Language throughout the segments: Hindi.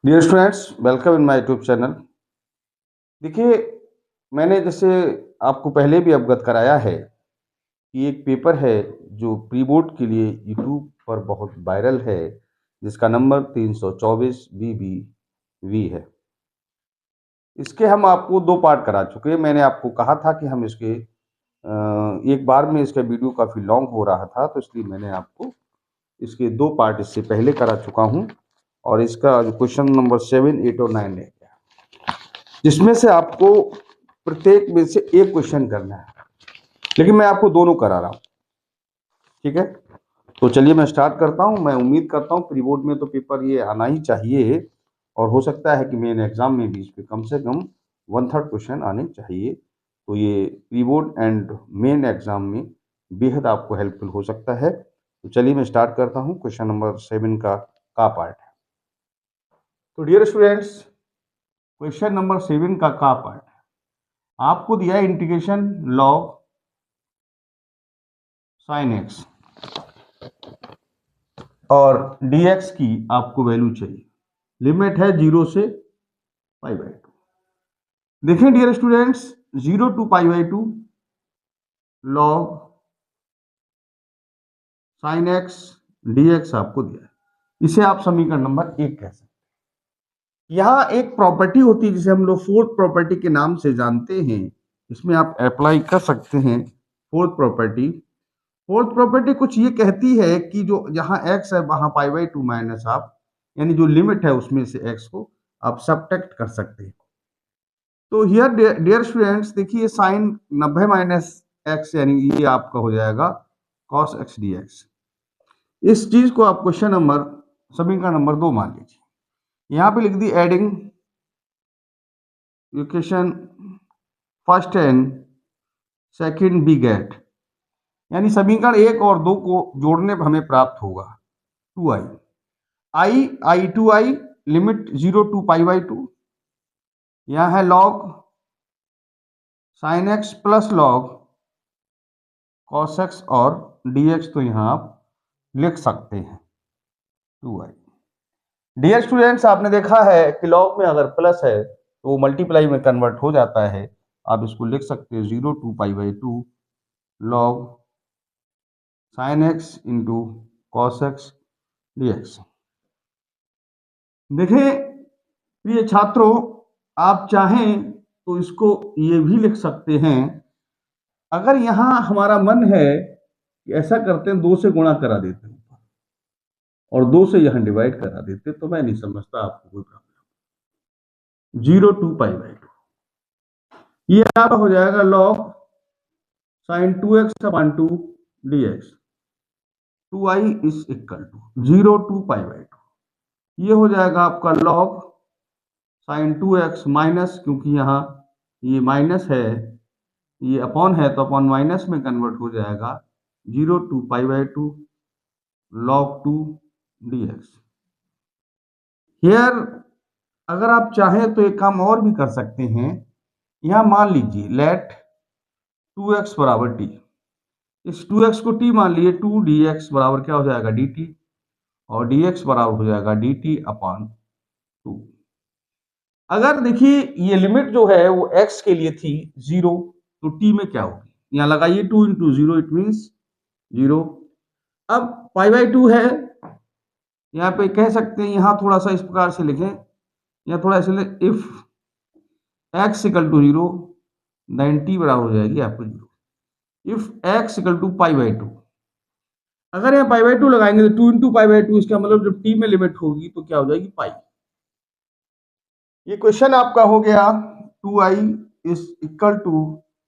Dear students, welcome in my YouTube channel. देखिए, मैंने जैसे आपको पहले भी अवगत कराया है कि एक पेपर है जो प्री बोर्ड के लिए यूट्यूब पर बहुत वायरल है, जिसका नंबर 324 BBV है। इसके हम आपको 2 पार्ट करा चुके हैं। मैंने आपको कहा था कि हम इसके एक बार में इसका वीडियो काफ़ी लॉन्ग हो रहा था, तो इसलिए मैंने आपको इसके 2 पार्ट इससे पहले करा चुका हूँ। और इसका जो क्वेश्चन नंबर 7, 8 और 9 है, जिसमें से आपको प्रत्येक में से एक क्वेश्चन करना है, लेकिन मैं आपको दोनों करा रहा हूँ। ठीक है, तो चलिए मैं स्टार्ट करता हूँ। मैं उम्मीद करता हूँ प्री बोर्ड में तो पेपर ये आना ही चाहिए, और हो सकता है कि मेन एग्जाम में भी इस पे कम से कम 1/3 क्वेश्चन आने चाहिए। तो ये pre board and main exam में बेहद आपको हेल्पफुल हो सकता है। तो चलिए मैं स्टार्ट करता हूँ। क्वेश्चन नंबर 7 का पार्ट है। तो डियर स्टूडेंट्स, क्वेश्चन नंबर 7 का पार्ट है। आपको दिया है इंटीग्रेशन लॉग साइन एक्स और dx की आपको वैल्यू चाहिए। लिमिट है 0 से π/2। देखिए dear students, 0 to π/2 log sine x dx आपको दिया है। इसे आप समीकरण नंबर 1 कह सकते हैं। यहाँ एक प्रॉपर्टी होती है जिसे हम लोग फोर्थ प्रॉपर्टी के नाम से जानते हैं। इसमें आप अप्लाई कर सकते हैं फोर्थ प्रॉपर्टी। फोर्थ प्रॉपर्टी कुछ ये कहती है कि जो जहां x है वहां π/2 माइनस आप, यानी जो लिमिट है उसमें से x को आप सब्ट्रैक्ट कर सकते हैं। तो हियर डियर स्टूडेंट्स, देखिए साइन 90 माइनस एक्स, यानी ये आपका हो जाएगा cos x dx। इस चीज को आप क्वेश्चन नंबर समीकरण नंबर 2 मान लीजिए। यहाँ पे लिख दी adding equation first and second we get, यानी समीकरण 1 और 2 को जोड़ने पर हमें प्राप्त होगा 2i I 2i limit 0 to π/2। यहाँ है log sine x plus log cos x और dx, तो यहाँ आप लिख सकते हैं 2i। डियर स्टूडेंट्स, आपने देखा है कि लॉग में अगर प्लस है तो वो मल्टीप्लाई में कन्वर्ट हो जाता है। आप इसको लिख सकते हैं 0 to π/2 log sine x into cos x dx। देखें प्रिय छात्रों, आप चाहें तो इसको ये भी लिख सकते हैं। अगर यहाँ हमारा मन है कि ऐसा करते हैं, 2 से गुणा करा देते हैं और 2 से यहाँ डिवाइड करा देते, तो मैं नहीं समझता आपको कोई प्रॉब्लम। 0 to π/2 ये आपका हो जाएगा log sine 2x/2 dx। 2i is equal to 0 to π/2। ये हो जाएगा आपका लॉग साइन 2x माइनस, क्योंकि यहाँ ये माइनस है, ये अपॉन है तो अपॉन माइनस में कन्वर्ट हो जाएगा 0 to π/2 log 2 dx। हियर अगर आप चाहें तो एक काम और भी कर सकते हैं। यहाँ मान लीजिए लेट 2x बराबर t, इस 2x को t मान लिए, 2dx बराबर क्या हो जाएगा dt, और dx बराबर हो जाएगा dt अपॉन 2। अगर देखिए ये लिमिट जो है वो x के लिए थी 0, तो t में क्या होगी, यहाँ लगाइए 2 into 0 इट मीन्स 0। अब π/2 है, यहाँ पे कह सकते हैं, यहाँ थोड़ा सा इस प्रकार से लिखें, यहाँ थोड़ा ऐसे if x equal to 0 then t बराबर हो जाएगी आपको 0। इफ x इक्वल टू π/2, अगर यहाँ π/2 लगाएंगे तो 2 into π/2, इसका मतलब जब t में लिमिट होगी तो क्या हो जाएगी पाई। ये क्वेश्चन आपका हो गया 2i is equal to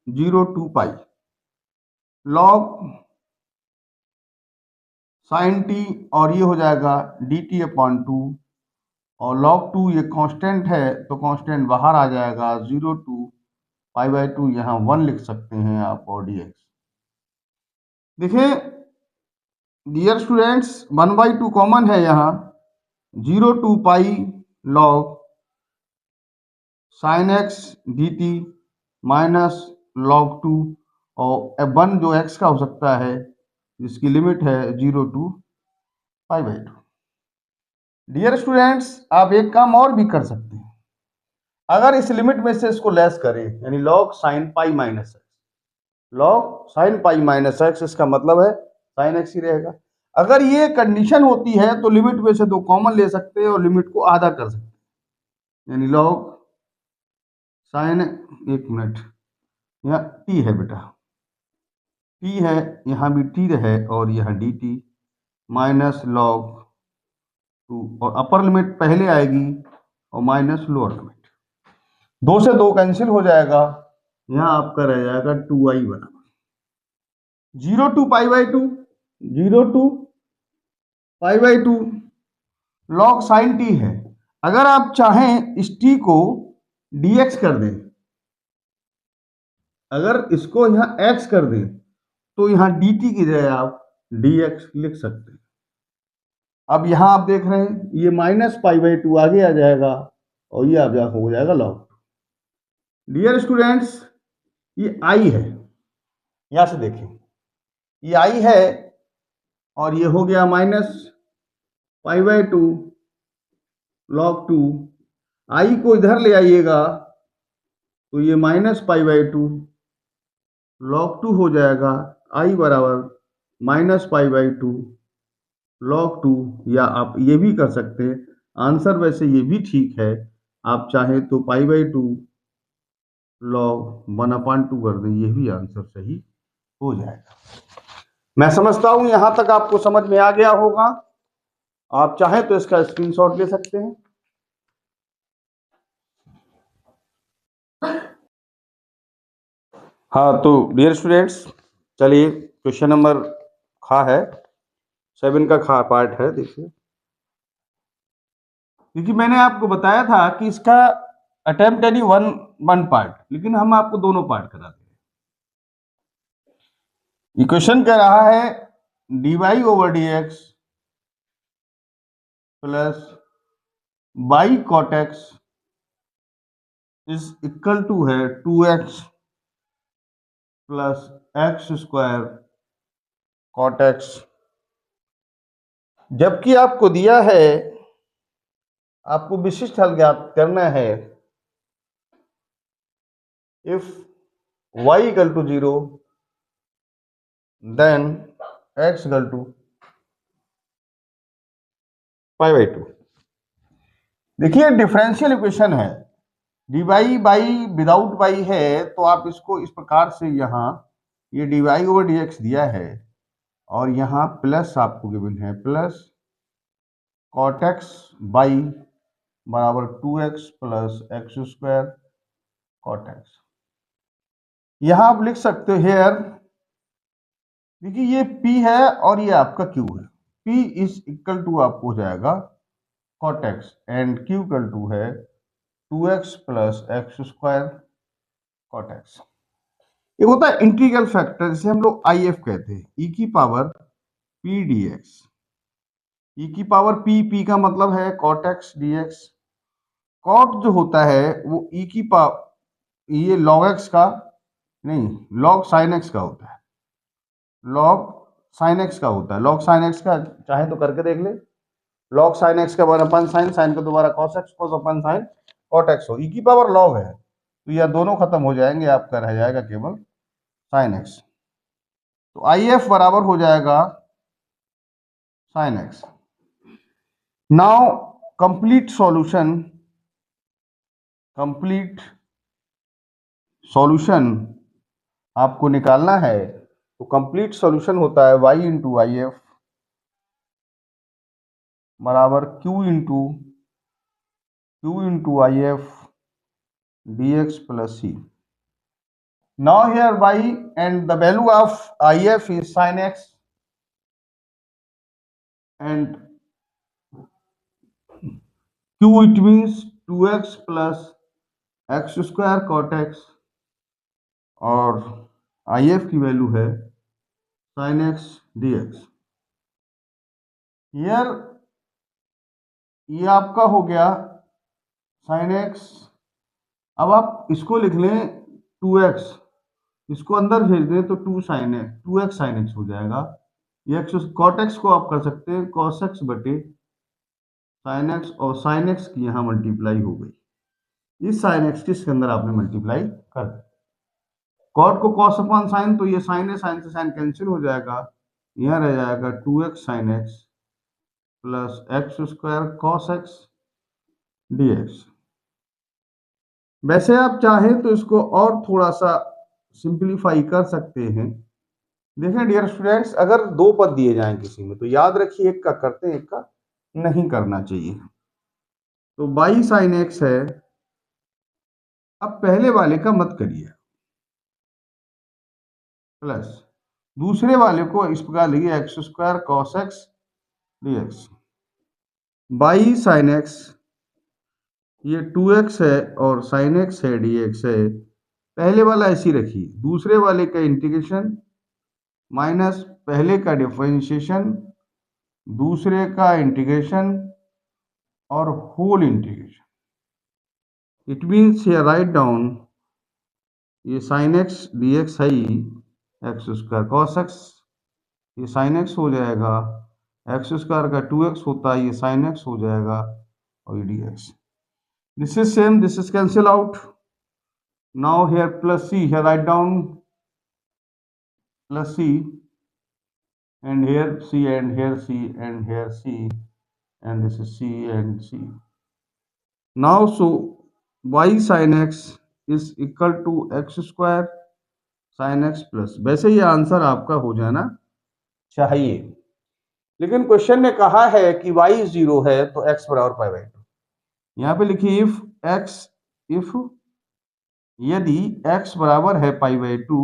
0 to π log sine t, और ये हो जाएगा dt अपॉन 2, और log 2 ये कांस्टेंट है तो कांस्टेंट बाहर आ जाएगा 0 to π/2, यहाँ 1 लिख सकते हैं आप, और dx। देखिए डियर स्टूडेंट्स, 1/2 कॉमन है यहाँ, 0 to π log sine x dt minus log 2, और 1 जो x का हो सकता है जिसकी लिमिट है 0 to π/2। डियर स्टूडेंट्स, आप एक काम और भी कर सकते हैं। अगर इस लिमिट में से इसको लेस करें, यानी log sin pi minus x, log sine pi minus x, इसका मतलब है साइन एक्स ही रहेगा। अगर ये कंडीशन होती है तो लिमिट में से 2 कॉमन ले सकते हैं और लिमिट को आधा कर सकते हैं, यानी लॉग साइन, एक मिनट, यहाँ टी है बेटा, टी है, यहाँ भी टी है और यहाँ डी टी माइनस लॉग 2, और अपर लिमिट पहले आएगी और माइनस लोअर लिमिट, 2 से 2 कैंसिल हो जाएगा, यहाँ आपका रह जाएगा 2i बराबर 0 to π/2, 0 to π/2 log sign T है। अगर आप चाहें इस टी को dx कर दें, अगर इसको यहाँ x कर दें तो यहाँ dt की जगह आप dx लिख सकते हैं। अब यहाँ आप देख रहे हैं ये -π/2 आगे आ जाएगा और ये आप हो जाएगा लॉग। डियर स्टूडेंट्स, ये i है, यहां से देखें ये i है और ये हो गया -π/2 log 2, i को इधर ले आइएगा तो ये -π/2 log 2 हो जाएगा, i बराबर -π/2 log 2, या आप ये भी कर सकते हैं, आंसर वैसे ये भी ठीक है, आप चाहे तो π/2 log 1/2 कर दें, ये भी आंसर सही हो जाएगा। मैं समझता हूं यहां तक आपको समझ में आ गया होगा। आप चाहें तो इसका स्क्रीनशॉट ले सकते हैं। हाँ, तो डियर स्टूडेंट्स, चलिए क्वेश्चन नंबर खा है 7 का खा पार्ट है। देखिए मैंने आपको बताया था कि इसका अटेम्प्ट यानी वन पार्ट, लेकिन हम आपको दोनों पार्ट कराते हैं। इक्वेशन कह रहा है dy/dx plus by cot x is equal to है 2x plus x² cot x, जबकि आपको दिया है, आपको विशिष्ट हल ज्ञात करना है if y equal to 0 then x equal to π/2। देखिए डिफरेंशियल इक्वेशन है, dy बाई विदाउट बाई है, तो आप इसको इस प्रकार से, यहाँ ये dy/dx दिया है और यहाँ प्लस आपको गिवन है प्लस कॉट एक्स बाई बराबर 2x plus x² cot x. यहाँ आप लिख सकते हो हेयर, देखिए ये p है और ये आपका q है, p इज इक्वल टू आपको हो जाएगा cot x and q equal to है 2x plus x² cot x. एक होता है इंटीग्रल फैक्टर, जिसे हम लोग IF कहते हैं, e की पावर p dx, e की पावर p का मतलब है कॉट एक्स dx। कॉट जो होता है वो e की पावर, ये log x का नहीं, log sin x का होता है, log sin x का होता है, log sin x का चाहे तो करके देख ले, log sin x का 1/sin, sin को दोबारा cos x, cos/sin cot x हो, e की पावर log है तो यह दोनों खत्म हो जाएंगे, आपका रह जाएगा केवल sin x, तो IF बराबर हो जाएगा sin x। Now complete solution आपको निकालना है, तो कंप्लीट सॉल्यूशन होता है y इंटू IF बराबर q into IF dx plus c। Now here y and the value of IF is sin x and q, it means 2x plus x² cot x, और IF की वैल्यू है sin x dx। Here ये आपका हो गया sin x, अब आप इसको लिख लें 2x, इसको अंदर भेज दें तो 2x sin x हो जाएगा। ये x cot x को आप कर सकते हैं cos x बटे साइन एक्स और साइन एक्स की यहाँ मल्टीप्लाई हो गई, इस साइन एक्स के अंदर आपने मल्टीप्लाई कर दी। कॉट को कॉस अपॉन साइन, तो ये साइन है, साइन से साइन कैंसिल हो जाएगा, यहाँ रह जाएगा 2x sine x plus x square cos x dx। वैसे आप चाहें तो इसको और थोड़ा सा सिंप्लीफाई कर सकते हैं। देखें डियर स्टूडेंट्स, अगर दो पद दिए जाएं किसी में तो याद रखिए एक का करते हैं एक का नहीं करना चाहिए। तो बाई साइन एक्स है, अब पहले वाले का मत करिए, प्लस दूसरे वाले को इस प्रकार लिखिए x square cos x dx। By sine x, ये 2x है और साइन एक्स है dx है, पहले वाला ऐसी रखिए, दूसरे वाले का इंटीग्रेशन माइनस पहले का डिफरेंशिएशन, दूसरे का इंटीग्रेशन और होल इंटीग्रेशन। इट मीन्स ये राइट डाउन, ये साइन एक्स डी एक्स है ही एक्स स्क्वायर कॉस एक्स, ये साइन एक्स हो जाएगा, एक्स स्क्वायर का 2x होता है, ये साइन एक्स हो जाएगा और ये d x. This is same, this is cancel out. Now here plus C, here write down plus C and here C and here C and here C and this is C and C. Now so y sin x is equal to x square sin x plus, वैसे ये आंसर आपका हो जाना चाहिए, लेकिन क्वेश्चन ने कहा है कि y 0 है तो x बराबर पाई बाई 2। यहाँ पे लिखिए इफ यदि x बराबर है पाई बाई 2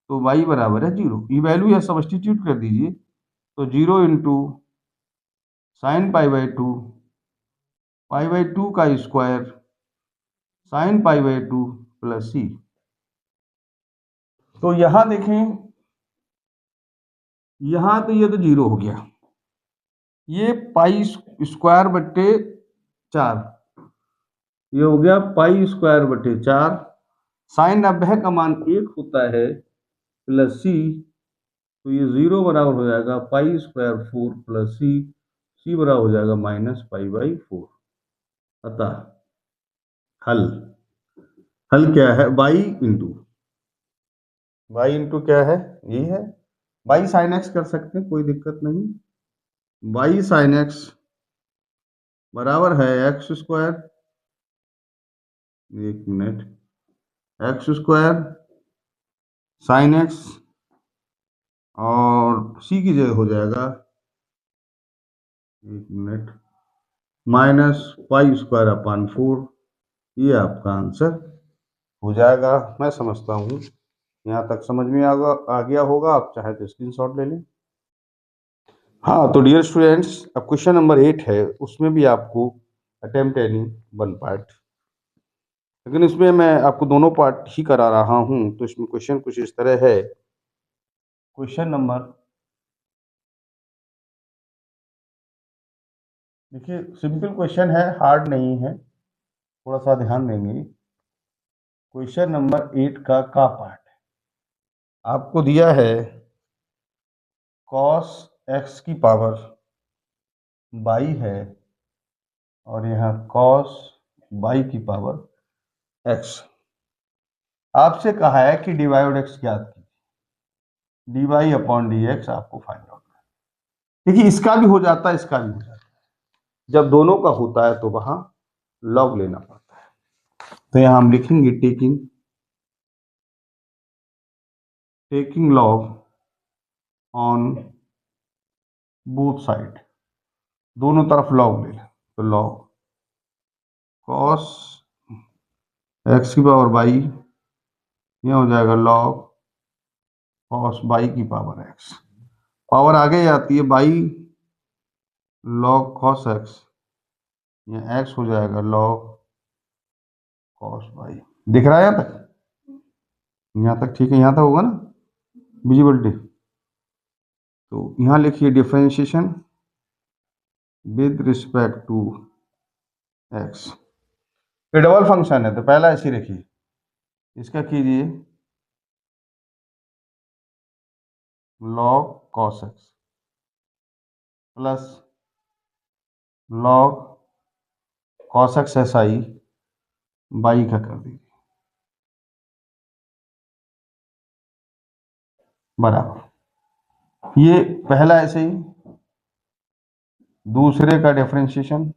तो y बराबर है 0। ये वैल्यू यह सब्स्टिट्यूट कर दीजिए, तो 0 इंटू साइन पाई बाई 2 का square sine pi by 2 plus C. तो यहां देखें, यहां तो ये तो 0 हो गया, ये पाई स्क्वायर बट्टे 4, ये हो गया पाई स्क्वायर बट्टे 4, साइन 90 का मान 1 होता है प्लस सी, तो ये 0 बराबर हो जाएगा पाई स्क्वायर 4 प्लस सी बराबर हो जाएगा माइनस पाई बाई 4। अतः हल, हल क्या है, बाई इंटू क्या है, यही है, बाई साइन एक्स कर सकते हैं, कोई दिक्कत नहीं। बाई साइन एक्स बराबर है एक्स स्क्वायर, एक minute, x square sine x और सी की जगह हो जाएगा, एक minute, minus pi square upon 4। ये आपका आंसर हो जाएगा। मैं समझता हूँ यहाँ तक समझ में आ गया होगा, आप चाहे तो स्क्रीनशॉट ले लें। हाँ तो डियर स्टूडेंट्स, अब क्वेश्चन नंबर 8 है, उसमें भी आपको अटेम्प्ट एनी वन पार्ट, लेकिन इसमें मैं आपको दोनों पार्ट ही करा रहा हूँ। तो इसमें क्वेश्चन कुछ इस तरह है, क्वेश्चन नंबर, देखिए सिंपल क्वेश्चन है, हार्ड नहीं है, थोड़ा सा ध्यान देंगे। क्वेश्चन नंबर 8 का पार्ट है, आपको दिया है कॉस एक्स की पावर बाई है और यहाँ कॉस बाई की पावर एक्स। आपसे कहा है कि डिवाइड एक्स ज्ञात कीजिए, d y upon d x आपको फाइंड आउट करना। देखिए इसका भी हो जाता है, इसका भी हो जाता है, जब दोनों का होता है तो वहां लॉग लेना पड़ता है। तो यहां हम लिखेंगे taking log on both side, दोनों तरफ लॉग ले लें, तो लॉग कॉस एक्स की पावर बाई, ये हो जाएगा लॉग कॉस बाई की पावर एक्स, पावर आगे जाती है बाई लॉग कॉस एक्स, ये एक्स हो जाएगा लॉग कॉस बाई। दिख रहा है यहाँ तक, यहाँ तक ठीक है, यहाँ तक होगा ना विजिबिलिटी। तो यहाँ लिखिए differentiation with respect to x, ये डबल फंक्शन है तो पहला ऐसे ही रखिए, इसका कीजिए log cos x plus log cos x S i by का कर दीजिए बराबर। ये पहला ऐसे ही, दूसरे का differentiation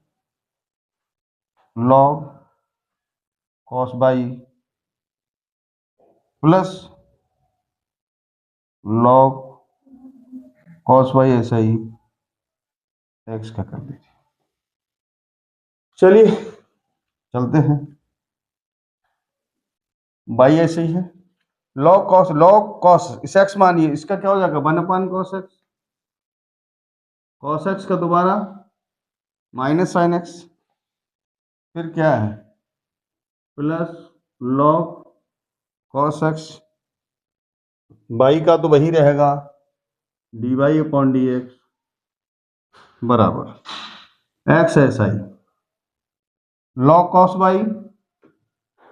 log cos by plus log cos by ऐसा ही एक्स का कर दीजिए। चलिए चलते हैं। बाई ऐसे ही है, लॉग कॉस इस एक्स मानिए, इसका क्या हो जाएगा 1 कॉस एक्स, कॉस एक्स का दोबारा माइनस साइन एक्स, फिर क्या है plus log cos x, y का तो वही रहेगा d y upon d x बराबर एक्स एस आई log cos y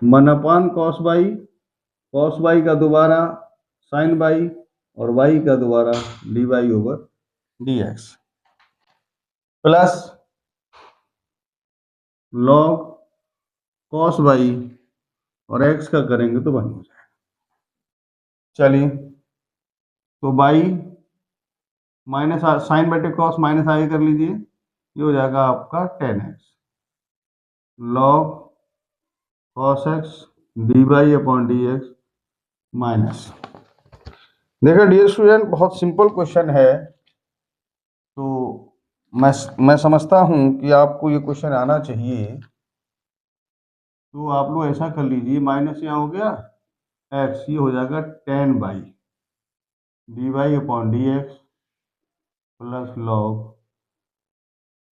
1/cos y, cos y का दोबारा साइन बाई और बाई का दोबारा d y over d x plus log cos y और एक्स का करेंगे तो 1 हो जाएगा। चलिए तो बाई माइनस साइन बटे कॉस माइनस आगे कर लीजिए, ये हो जाएगा आपका 10x log cos x d y upon d x minus. देखिए डियर स्टूडेंट, बहुत सिंपल क्वेश्चन है, तो मैं समझता हूँ कि आपको ये क्वेश्चन आना चाहिए। तो आप लोग ऐसा कर लीजिए, माइनस यहाँ हो गया एक्स, ये हो जाएगा 10 by d y upon d x plus log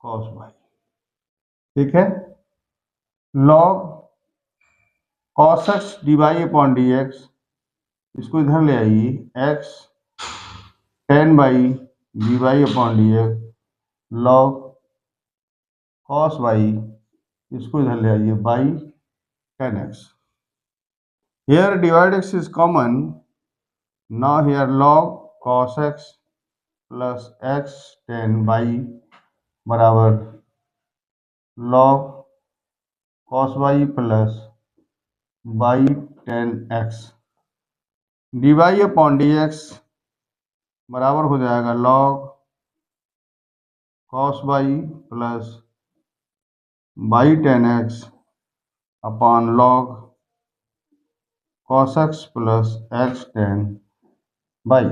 cos by. ठीक है, log cos x d y upon d x, इसको इधर ले आइए, x 10 by d y upon d x log cos by, इसको इधर ले आइए by 10x। Here divide x is common. Now here log cos x plus x 10 by बराबर log cos y plus by 10x d y upon d x बराबर हो जाएगा log cos y plus by 10x upon log cos x प्लस x 10 बाई।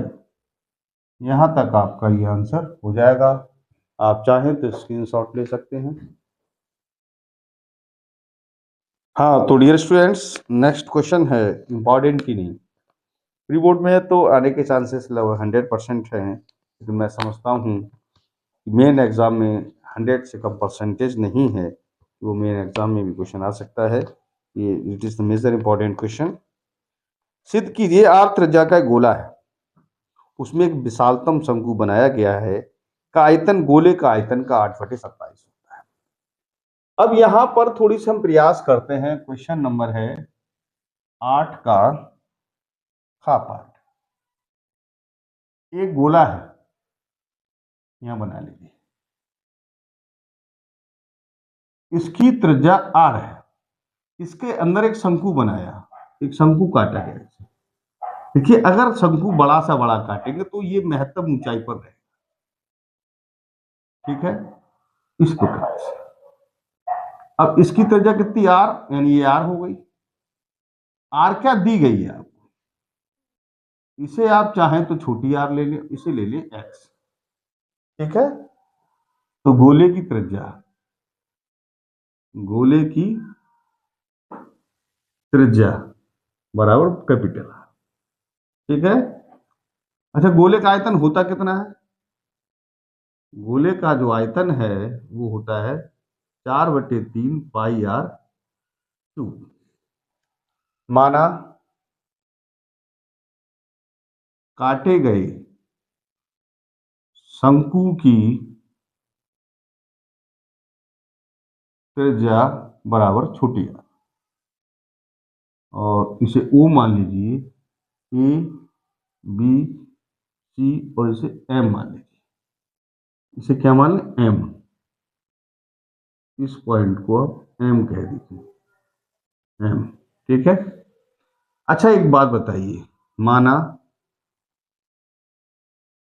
यहाँ तक आपका ये आंसर हो जाएगा। आप चाहें तो स्क्रीनशॉट ले सकते हैं। हाँ तो डियर स्टूडेंट्स, नेक्स्ट क्वेश्चन है इम्पॉर्टेंट की नहीं, प्री बोर्ड में है तो आने के चांसेस लगभग 100% हैं, लेकिन मैं समझता हूँ कि मेन एग्जाम में 100 से कम परसेंटेज नहीं है, वो मेन एग्जाम में भी क्वेश्चन आ सकता है। ये it is the major important question. सिद्ध कीजिए आर त्रिज्या का एक गोला है, उसमें एक विशालतम शंकु बनाया गया है का आयतन गोले का आयतन का 8/27 होता है। अब यहां पर थोड़ी सी हम प्रयास करते हैं। क्वेश्चन नंबर है 8 का खा पार्ट। एक गोला है, यहां बना लीजिए, इसकी त्रिज्या r है, इसके अंदर एक शंकु बनाया, एक शंकु काटा गया। देखिए अगर शंकु बड़ा सा बड़ा काटेंगे तो ये महत्तम ऊंचाई पर रहेगा। ठीक है, इस प्रकार से। अब इसकी त्रिज्या कितनी r, यानी ये r हो गई। r क्या दी गई है आपको, इसे आप चाहें तो छोटी r ले लें, इसे ले लें x। ठीक है, तो गोले की त्रिज्या, गोले की त्रिज्या बराबर कैपिटल R। ठीक है, अच्छा गोले का आयतन होता कितना है, गोले का जो आयतन है वो होता है 4/3 पाई r क्यूब। माना काटे गए शंकु की त्रिज्या बराबर छोटी r, और इसे O मान लीजिए, A B C और इसे M मान लीजिए। इसे क्या मान लें, M। इस पॉइंट को आप एम कह दीजिए, एम। ठीक है। अच्छा एक बात बताइए, माना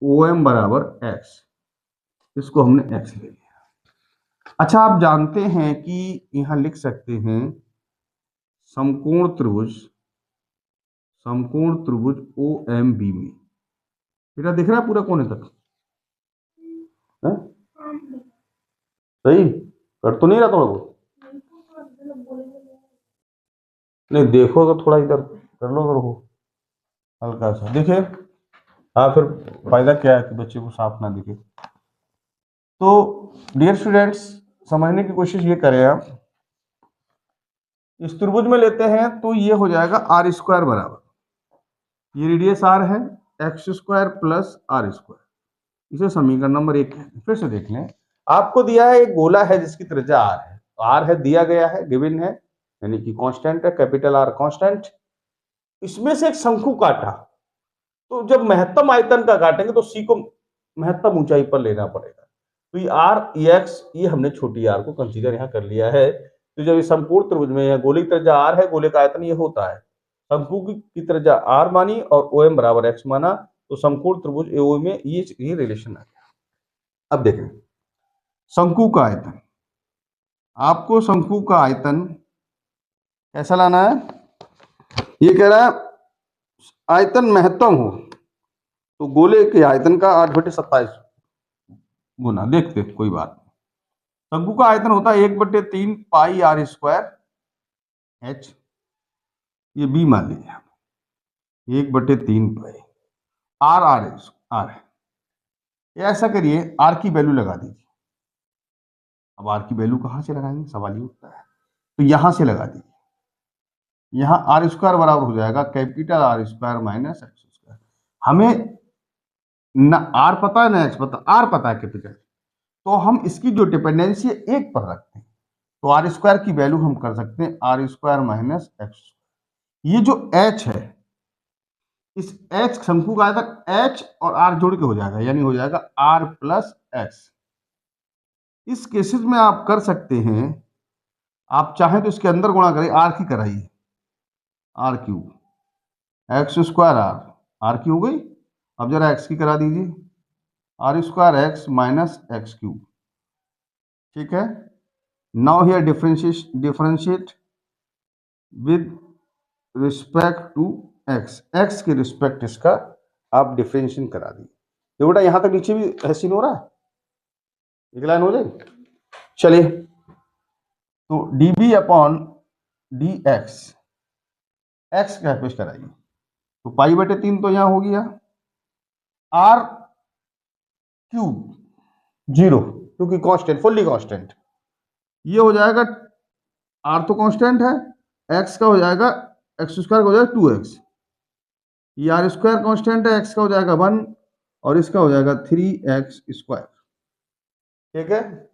ओ एम बराबर एक्स, इसको हमने एक्स ले लिया। अच्छा आप जानते हैं कि यहां लिख सकते हैं समकोण त्रिभुज, समकोण त्रिभुज ओ एम बी में, बेटा दिख रहा है पूरा कोने तक है? सही कर तो नहीं रहा थोड़ा बहुत? नहीं देखो तो थोड़ा इधर कर लो अगर हो, हल्का सा दिखे। हाँ फिर फायदा क्या है कि बच्चे को साफ ना दिखे। तो डियर स्टूडेंट्स, समझने की कोशिश ये करें आप, इस त्रिभुज में लेते हैं तो ये हो जाएगा आर स्क्वायर बराबर, ये रेडियस आर है, x square plus r square, इसे समीकरण नंबर 1 है। फिर से देख लें, आपको दिया है एक गोला है जिसकी त्रिज्या आर है, आर है दिया गया है, गिवन है, यानी कि कांस्टेंट है, कैपिटल आर कांस्टेंट। इसमें से एक शंकु काटा, तो जब महत्तम आयतन का काटेंगे तो सी को महत्तम ऊंचाई पर लेना पड़ेगा। तो ये आर एक्स, ये हमने छोटी आर को कंसीडर यहाँ कर लिया है। तो जब ये संपूर्ण त्रिभुज में है, गोले की त्रिज्या आर है, गोले का आयतन ये होता है, शंकु की त्रिज्या आर मानी और ओ एम बराबर एक्स माना, तो संपूर्ण त्रिभुज एओ में ये रिलेशन आ गया। अब देखें शंकु का आयतन, आपको शंकु का आयतन कैसा लाना है, ये कह रहा है आयतन महत्तम हो तो गोले के आयतन का 8/27 गुना, देखते कोई बात नहीं। शंकु का आयतन होता है 1/3 पाई आर स्क्वायर एच, ये बी मान लीजिए, 1/3 पाई आर आर आर है। ऐसा करिए आर की वैल्यू लगा दीजिए। अब आर की वैल्यू कहां से लगाएंगे, सवाल ये उठता है, तो यहां से लगा दीजिए। यहां आर स्क्वायर बराबर हो जाएगा capital R square minus x square. हमें न आर पता है ना एक्स पता, आर पता है कैपिटल, तो हम इसकी जो डिपेंडेंसी है 1 पर रखते हैं, तो आर स्क्वायर की वैल्यू हम कर सकते हैं आर स्क्वायर माइनस एक्स। ये जो एच है, इस एच शंकु का आयतन एच और आर जोड़ के हो जाएगा, यानी हो जाएगा आर प्लस एक्स। इस केसेस में आप कर सकते हैं, आप चाहें तो इसके अंदर गुणा करें, आर की कराइए, r cube x square r, r की हो गई। अब जरा एक्स की करा दीजिए, r square x minus x cube. ठीक है। Now here differentiate with respect to x, x के रिस्पेक्ट इसका आप डिफरेंशिएशन करा दीजिए। ये बेटा यहां तक नीचे भी हसीन हो रहा है, एक लाइन हो जाए। चलिए तो d b upon d x, x का पेश कराइए, तो पाई/3 तो यहां हो गया, आर क्यूब 0 क्योंकि कांस्टेंट, फुल्ली कांस्टेंट, ये हो जाएगा, आर तो कांस्टेंट है, एक्स का हो जाएगा, एक्स स्क्वायर का हो जाएगा 2x, ये आर स्क्वायर कांस्टेंट है, एक्स का हो जाएगा 1 और इसका हो जाएगा 3x स्क्वायर। ठीक है।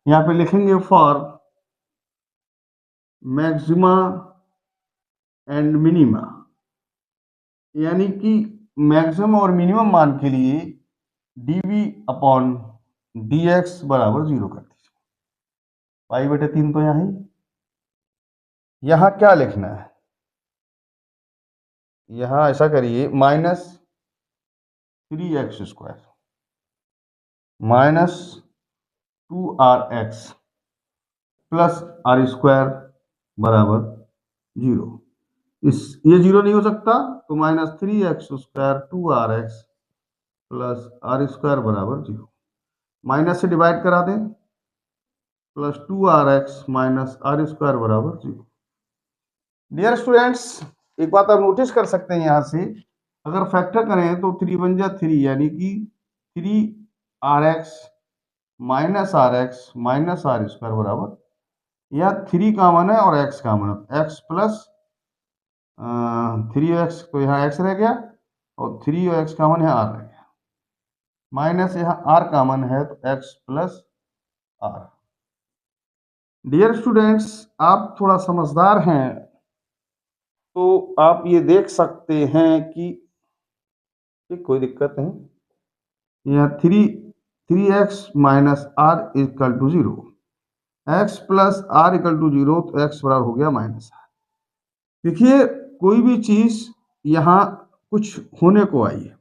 यहां पे लिखेंगे फॉर मैक्सिमा एंड मिनिमा, यानी कि मैक्सिमम और मिनिमम मान के लिए dv अपॉन dx बराबर 0 कर दीजिए। पाई/3 तो यहां ही, यहां क्या लिखना है, यहां ऐसा करिए -3x² minus 2rx plus r square बराबर 0। इस ये 0 नहीं हो सकता, तो -3x² 2rx plus r square बराबर 0, माइनस से डिवाइड करा दें, plus 2rx minus r square बराबर 0। डियर स्टूडेंट्स, एक बात आप नोटिस कर सकते हैं, यहां से अगर फैक्टर करें तो 3 बन जा 3, यानी कि 3rx minus r minus r square बराबर, यह 3 कॉमन है और x कॉमन है, x प्लस 3x, तो यहाँ x रह गया और 3 और x कॉमन है, r रह गया, माइनस यहाँ r कॉमन है तो x plus r। Dear students, आप थोड़ा समझदार हैं तो आप ये देख सकते हैं कि कोई दिक्कत नहीं, यहाँ 3x minus r equal to 0, x plus r equal to 0, तो x बराबर हो गया माइनस आर। देखिए कोई भी चीज यहाँ कुछ होने को आई है,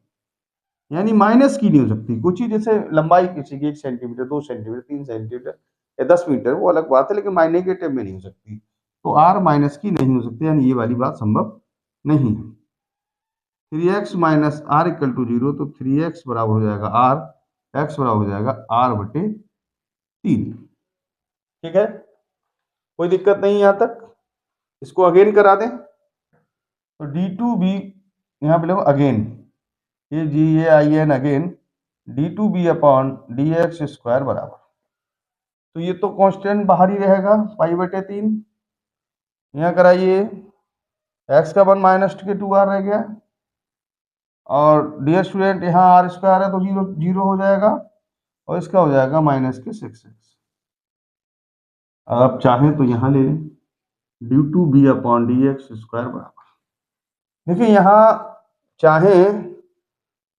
यानी माइनस की नहीं हो सकती। कुछ चीज जैसे लंबाई किसी की 1 सेंटीमीटर, 2 सेंटीमीटर, 3 सेंटीमीटर या 10 मीटर, वो अलग बात है, लेकिन नेगेटिव में नहीं हो सकती। तो आर माइनस की नहीं हो सकती, यानी ये वाली बात संभव नहीं है। 3x minus are equal to 0, तो 3x बराबर हो जाएगा आर, x बराबर हो जाएगा आर बटे 3। ठीक है, कोई दिक्कत नहीं यहाँ तक। इसको अगेन करा दें, तो d2b यहाँ पे लिखो अगेन, ये G A I N again, d2b upon dx square बराबर, तो ये तो कांस्टेंट बाहर ही रहेगा पाई बटे 3। यहाँ कराइए, x का 1 माइनस के 2r रह गया, और डियर स्टूडेंट यहाँ आर स्क्वायर है तो 0 0 हो जाएगा, और इसका हो जाएगा माइनस के 6x। आप चाहें तो यहाँ ले लें, d2b अपॉन dx स्क्वायर बराबर। देखिए यहाँ चाहें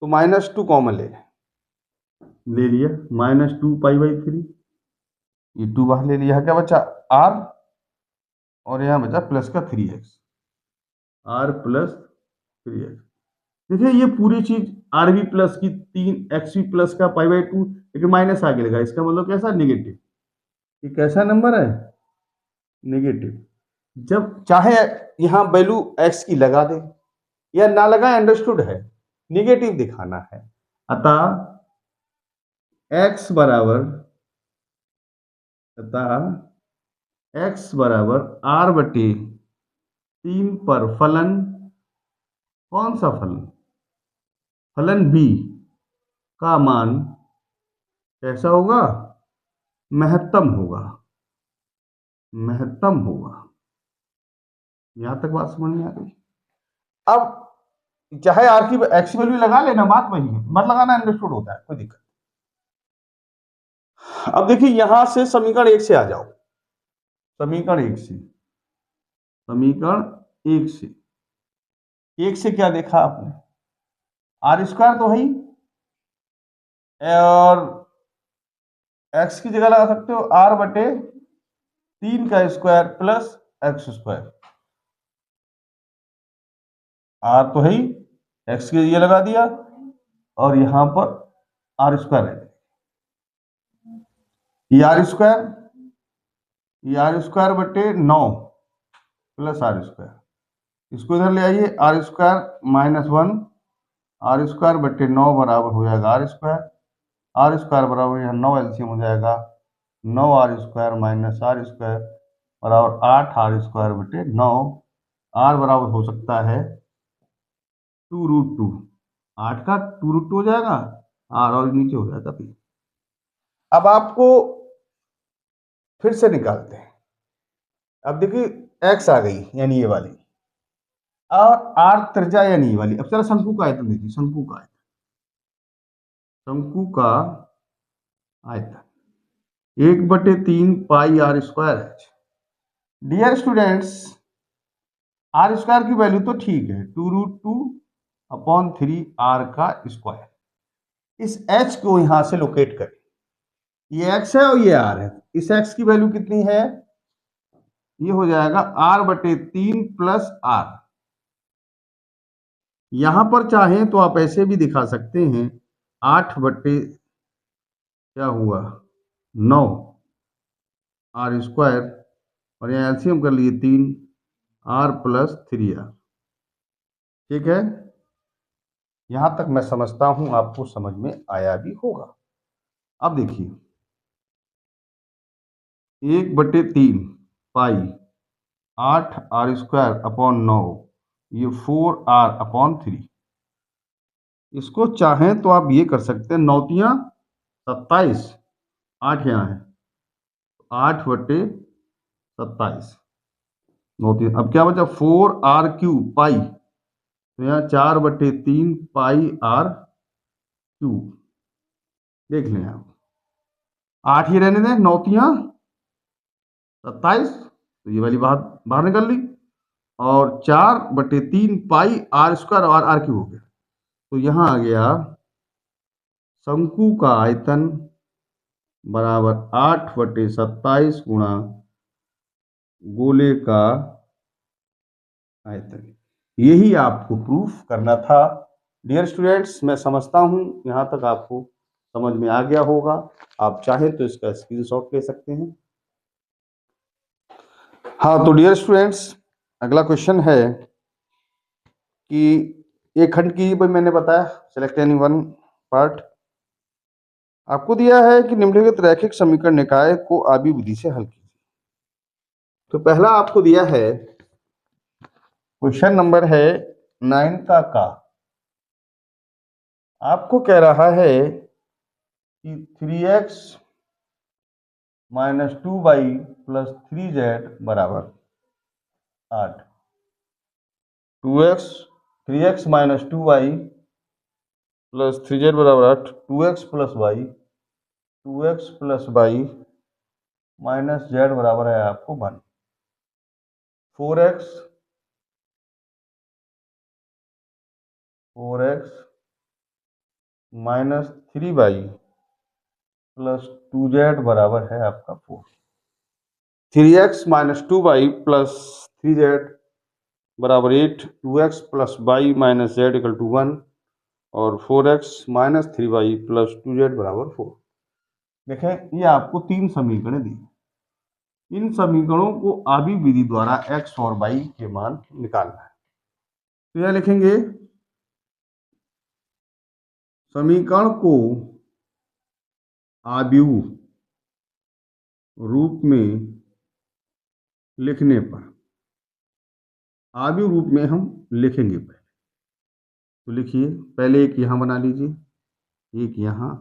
तो -2 कॉमन ले लिया, -2 पाई बाई 3, ये 2 बाहर ले लिया, क्या बचा r, और यहाँ बचा प्लस का 3x, r प्लस 3x। देखिए ये पूरी चीज आर बी प्लस की 3 एक्स बी प्लस का पाई बाई 2, लेकिन माइनस आगे लगा, इसका मतलब कैसा, नेगेटिव। ये कैसा नंबर है, नेगेटिव। जब चाहे यहाँ वैल्यू एक्स की लगा दे या ना लगाए, अंडरस्टूड है, नेगेटिव दिखाना है। अतः x बराबर आर बटे 3 पर फलन, कौन सा फलन, फलन b का मान कैसा होगा, महत्तम होगा, महत्तम होगा। यहां तक बात समझ में आ गई। अब चाहे आर की एक्स की वैल्यू लगा लेना, बात वही है, मत लगाना, अंडरस्टूड होता है, कोई दिक्कत। अब देखिए यहां से समीकरण 1 से आ जाओ, समीकरण 1 से, समीकरण 1 से, 1 से क्या देखा आपने, आर स्क्वायर तो है ही, और एक्स की जगह लगा सकते हो आर बटे 3 का square plus x square, r तो है ही, एक्स के लिए लगा दिया, और यहां पर आर स्क्वायर है, ये आर स्क्वायर, ये आर स्क्वायर बटे 9 प्लस आर स्क्वायर, इसको इधर ले आइए, आर स्क्वायर -1, आर स्क्वायर बटे 9 बराबर हो जाएगा आर स्क्वायर, आर स्क्वायर बराबर यहाँ 9 एलसीएम हो जाएगा, 9 r square minus r square बराबर 8 आर स्क्वायर बटे 9, आर बराबर हो सकता है 2√2, 8 का 2√2 हो जाएगा, आर और नीचे हो जाएगा 3। अब आपको फिर से निकालते हैं, अब देखिए एक्स आ गई यानी ये वाली, और आर त्रिज्या यानी ये वाली। अब चलो शंकु का आयतन देखिए, शंकु का आयतन, शंकु का आयतन 1/3 पाई आर स्क्वायर है। डियर स्टूडेंट्स, आर स्क्वायर की वैल्यू तो ठीक है, 2√2 अपॉन 3 आर का स्क्वायर। इस एच को यहां से लोकेट करें, ये एक्स है और ये आर है, इस एक्स की वैल्यू कितनी है, ये हो जाएगा आर बटे 3 प्लस आर। यहां पर चाहें तो आप ऐसे भी दिखा सकते हैं, 8 बटे क्या हुआ 9 आर स्क्वायर, और यहाँ एलसीएम कर लिए 3 आर प्लस 3 आर। ठीक है, यहां तक मैं समझता हूं आपको समझ में आया भी होगा। अब देखिए 1/3 पाई 8 आर स्क्वायर अपॉन 9, ये 4 आर अपॉन 3। इसको चाहें तो आप ये कर सकते हैं, 9 27, 8 यहाँ है, 8/27, 9। अब क्या बचा 4 आर क्यूब पाई, तो यहाँ 4/3 पाई आर क्यूब, देख लें आप, 8 ही रहने दें, 9 27, तो ये वाली बात बाहर निकल ली, और 4/3 पाई आर स्क्वायर और आर क्यूब हो गया, तो यहाँ आ गया शंकु का आयतन बराबर 8/27 गुणा गोले का आयतन। यही आपको प्रूफ करना था। डियर स्टूडेंट्स, मैं समझता हूं यहाँ तक आपको समझ में आ गया होगा। आप चाहें तो इसका स्क्रीनशॉट ले सकते हैं। हाँ, तो डियर स्टूडेंट्स, अगला क्वेश्चन है कि एक खंड की भाई मैंने बताया, सेलेक्ट एनी वन पार्ट। आपको दिया है कि निम्नलिखित रैखिक समीकरण निकाय को आबी विधि से हल कीजिए। तो पहला आपको दिया है, क्वेश्चन नंबर है 9 का आपको कह रहा है कि 3x - 2y + 3z बराबर 8। 3x - 2y + 3z बराबर 8। 2x + y - z बराबर है आपको 1। 4x - 3y + 2z बराबर है आपका 4। 3x - 2y + 3z बराबर 8। 2x + y - z = 1 और 4x - 3y + 2z बराबर 4। देखें, ये आपको 3 समीकरण दी। इन समीकरणों को आबी विधि द्वारा x और y के मान निकालना है। तो यह लिखेंगे, समीकरण को आव्यूह रूप में लिखने पर, आव्यूह रूप में हम लिखेंगे पहले। तो लिखिए, पहले एक यहां बना लीजिए, एक यहां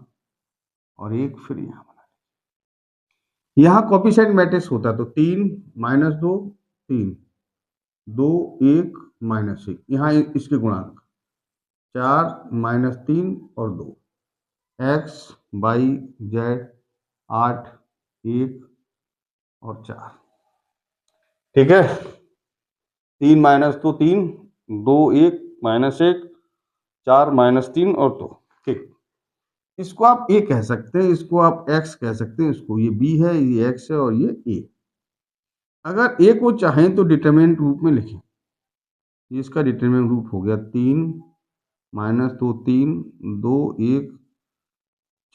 और एक फिर यहां बना लीजिए। यहां कोएफिशिएंट मैट्रिक्स होता है तो 3 - 2 3, 2 1 -1। यहां इसके गुणांक 4 - 3 और 2, x y z 8 1 और 4। ठीक है, 3 - 2 3, 2 1 -1, 4 - 3 और 2। ठीक, इसको आप ए कह सकते हैं, इसको आप एक्स कह सकते हैं, इसको ये बी है, ये एक्स है और ये ए। अगर ए को चाहें तो डिटरमिनेंट रूप में लिखें। ये इसका डिटरमिनेंट रूप हो गया 3 - 2 3, 2 1,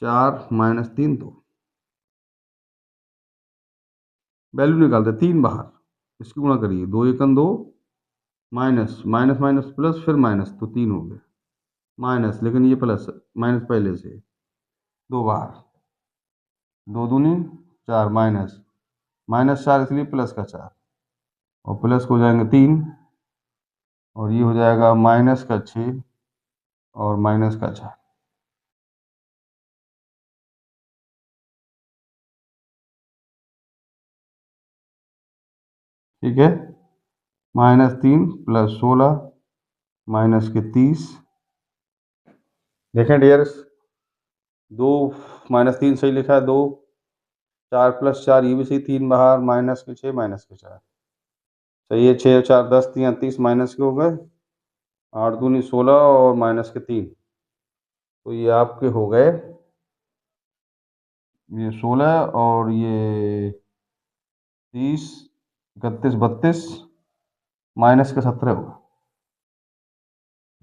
4 - 3 2। वैल्यू निकालते 3 बाहर, इसकी गुणा करिए, 2 1 2 माइनस माइनस माइनस प्लस फिर माइनस, तो 3 हो गया माइनस, लेकिन ये प्लस माइनस पहले से, 2 बाहर, 2 दूनी 4 माइनस माइनस 4 इसलिए प्लस का 4 और प्लस हो जाएंगे 3 और ये हो जाएगा माइनस का 6 और माइनस का 4। ठीक है, -3 + 16 -30। देखें डियर्स, 2 - 3 सही लिखा है, 2 4 + 4 ये भी सही, 3 बाहर, माइनस के 6 माइनस के 4 सही है। 6 4 10 3 30 माइनस के हो गए, 8 दूनी 16 और माइनस के 3, तो ये आपके हो गए, ये 16 और ये 30 31 32 माइनस के 17 होगा,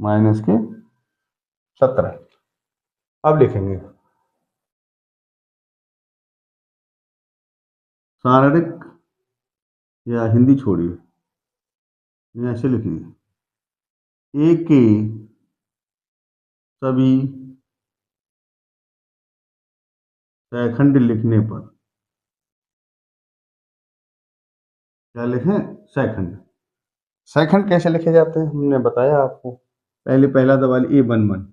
माइनस के 17। अब लिखेंगे शारीरिक या हिंदी छोड़िए, ये ऐसे लिखेंगे, ए के सभी सैखंड लिखने पर, क्या लिखें, सैखंड। सैखंड कैसे लिखे जाते हैं हमने बताया आपको। पहले पहला दबा ली, A 1 1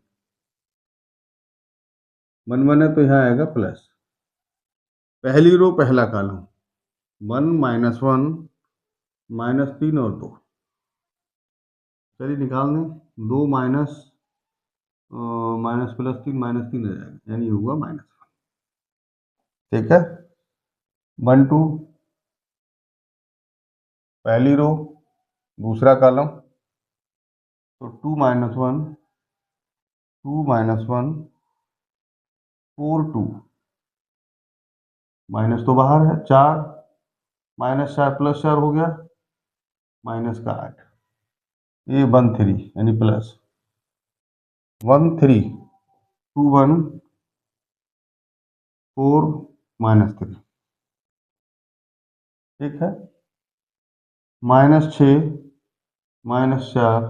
1 1 है तो यहाँ आएगा प्लस, पहली रो पहला कॉलम, 1 - 1 -3 और 2। चलिए निकाल दें, 2 माइनस +3 -3 आ जाएगा, यानी होगा -1। ठीक है, 1 2 पहली रो दूसरा कॉलम, तो 2 - 1 2 - 1 4 2 माइनस तो बाहर है, 4 -4 +4 हो गया -8, ये 13 यानी प्लस 13 2 1 4 -3, ठीक है। -6 -4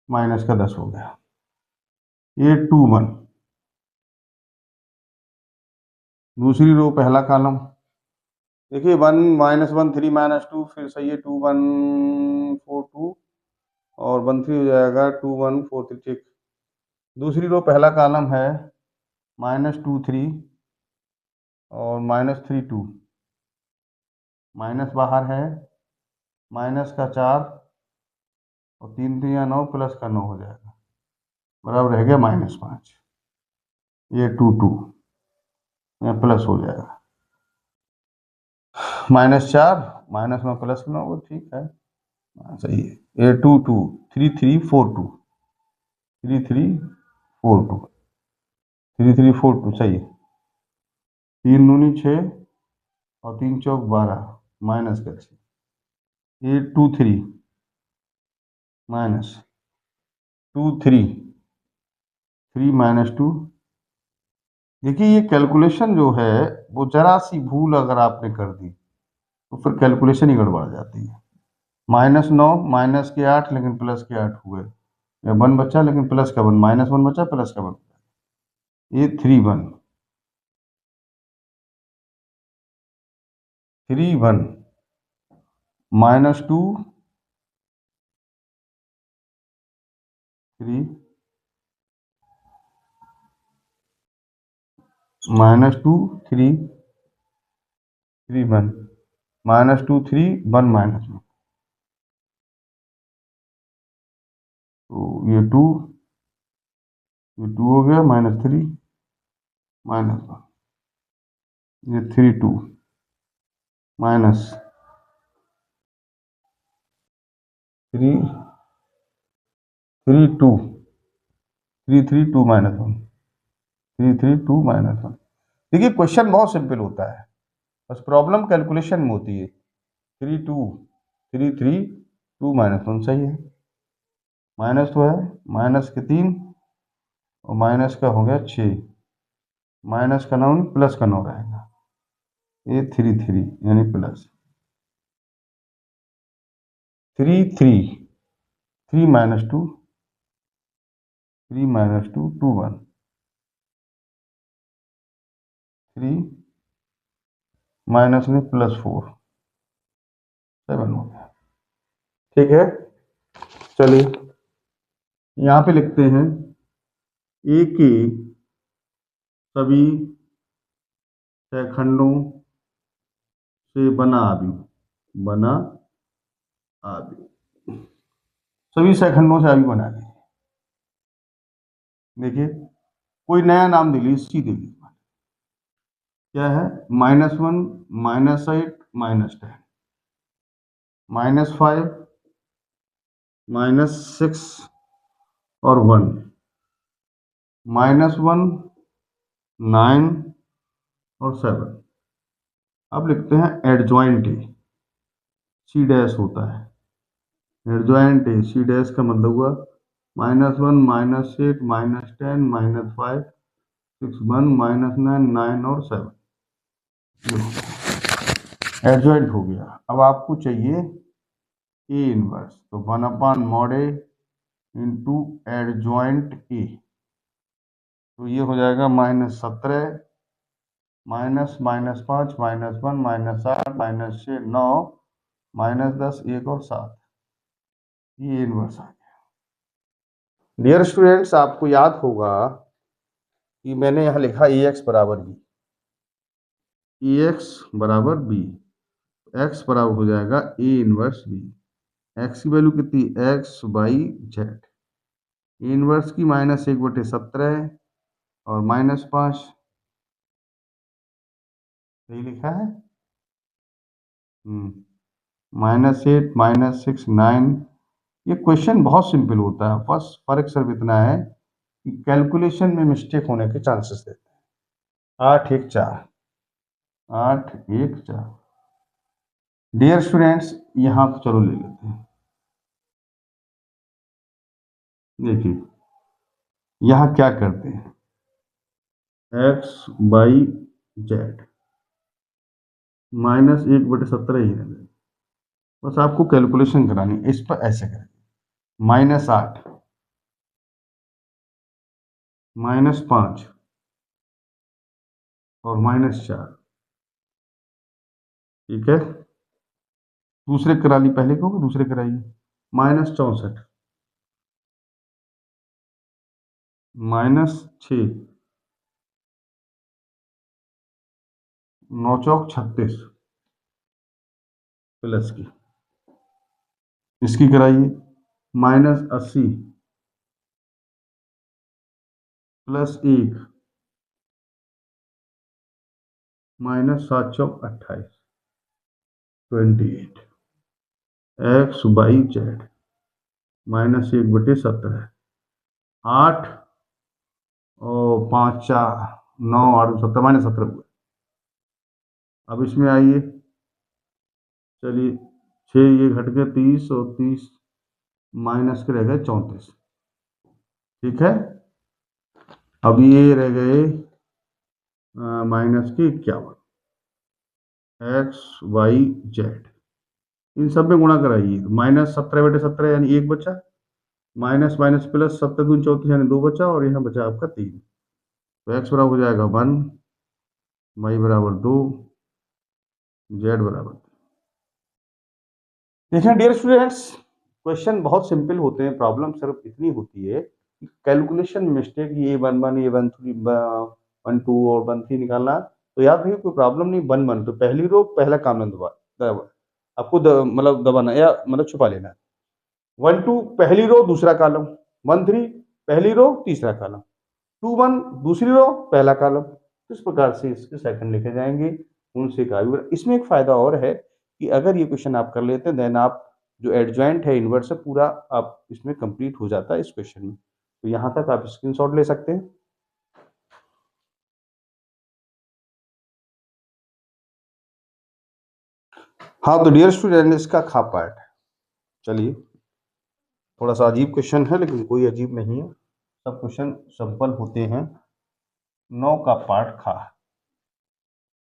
माइनस का 10 हो गया, ये 2 1। दूसरी रो पहला कॉलम देखिए 1 -1 3 -2, फिर सही है 2 1 4 2 और 1 3 हो जाएगा 2 1 4 3, ठीक। दूसरी रो पहला कॉलम है -2 3 और -3 2, माइनस बाहर है, माइनस का 4 और 3 3 या 9 प्लस का 9 हो जाएगा, बराबर रह गया -5, ये 2 2 या प्लस हो जाएगा, -4 -9 प्लस 9, वो ठीक है, सही है। ये 2 2 3 3 4 2 3 3 4 2 3 3 4 2 सही है। 3 दूनी 6 और 3 चौक 12 माइनस का 6, ये 2 3 माइनस 2 3 3 -2। देखिए ये कैलकुलेशन जो है वो जरा सी भूल अगर आपने कर दी तो फिर कैलकुलेशन ही गड़बड़ जाती है। -9 -8 लेकिन प्लस के 8 हुए, या 1 बचा लेकिन प्लस का 1, -1 बचा प्लस का 1, ये 3 1 3 1 -2 3 -2 3 3 1 -2 3 1 -1, तो ये 2 हो गया -3 -1, ये 3 2 माइनस 3 3 2 3 3 2 -1 3 3 2 -1। देखिए क्वेश्चन बहुत सिंपल होता है, बस प्रॉब्लम कैलकुलेशन में होती है। 3 2 3 3 2 -1 सही है, माइनस तो है, माइनस के 3 और माइनस का हो गया 6, माइनस का 9 प्लस का 9 रहेगा, ये 3 3 यानी प्लस 3 3 3 -2 3 -2 2 1 3 माइनस में +4 7 हो गया, ठीक है। चलिए यहाँ पे लिखते हैं ए के सभी सैखंडों से बना अवयव, सभी सैखंडों से अवयव बना लीजिए। देखिए कोई नया नाम दे लीजिए, सीधे क्या है, -1 -8 -10 -5 -6 और 1 -1 9 और 7। अब लिखते हैं एडजॉइंट ए, सी डैश होता है, एडजॉइंट ए सी डैश का मतलब हुआ -1 -8 -10 -5 6 1 -9 9 और 7, एडजॉइंट हो गया। अब आपको चाहिए ए इनवर्स, तो 1/mod A into adjoint A, तो ये हो जाएगा -17 -5 -1 -8 -6 9 -10 1 और 7, ये इनवर्स आ गया। डियर स्टूडेंट्स आपको याद होगा कि मैंने यहाँ लिखा ए एक्स बराबर बी, ए एक्स बराबर बी, एक्स बराबर हो जाएगा ए इनवर्स बी। एक्स की वैल्यू कितनी, x by Z, A inverse की -1/17 और -5, सही लिखा है। -8 -6 9, ये क्वेश्चन बहुत सिंपल होता है, बस फर्क सिर्फ इतना है कि कैलकुलेशन में मिस्टेक होने के चांसेस देते हैं। 8 1 4 8 1 4। डियर स्टूडेंट्स, यहाँ तो चलो ले लेते हैं। देखिए यहाँ क्या करते हैं, एक्स वाई जेड -1/17 ही रहने, बस आपको कैलकुलेशन करानी है। इस पर ऐसे करें, -8 -5 और -4। ठीक है, दूसरे करा ली, पहले को दूसरे कराइए। -64 -6 9 चौक 36 प्लस की, इसकी कराइए। -80 +1 -7 चौक 28 28। एक्स वाई जेड -1/17, 8 और 5 4 9 8 17 -17 हुए। अब इसमें आइए, चलिए 6 ये घट गए 30 और 30 माइनस के रह गए 34। ठीक है, अब ये रह गए माइनस के 51। एक्स वाई जेड इन सब में गुणा कराइए, -17/17 यानी 1 बचा, माइनस माइनस प्लस 7 दूनी 34 यानी 2 बचा, और यहाँ बचा आपका 3। तो एक्स बराबर हो जाएगा 1, वाई बराबर 2, जेड बराबर। देखिए डियर स्टूडेंट्स, क्वेश्चन बहुत सिंपल होते हैं, प्रॉब्लम सिर्फ इतनी होती है कि कैलकुलेशन मिस्टेक, ये 1 1 ये 1 3 1 2 और 1 3 निकालना। तो याद रखिए कोई प्रॉब्लम नहीं, 1 1 तो पहली रो पहला कॉलम आपको मतलब दबाना या मतलब छुपा लेना है। 1 2 पहली रो दूसरा कॉलम, 1 3 पहली रो तीसरा कॉलम, 2 1 दूसरी रो पहला कॉलम। इस प्रकार से इसके सेकंड लिखे जाएंगे। उनसे का इसमें एक फायदा और है कि अगर ये क्वेश्चन आप कर लेते हैं, देन आप जो एडजॉइंट है इनवर्स है पूरा आप इसमें कंप्लीट हो जाता है इस क्वेश्चन में। तो यहाँ तक आप स्क्रीनशॉट ले सकते हैं। हाँ तो डियर स्टूडेंट, इसका खा पार्ट, चलिए थोड़ा सा अजीब क्वेश्चन है लेकिन कोई अजीब नहीं है, सब क्वेश्चन सिंपल होते हैं। 9 का पार्ट खा।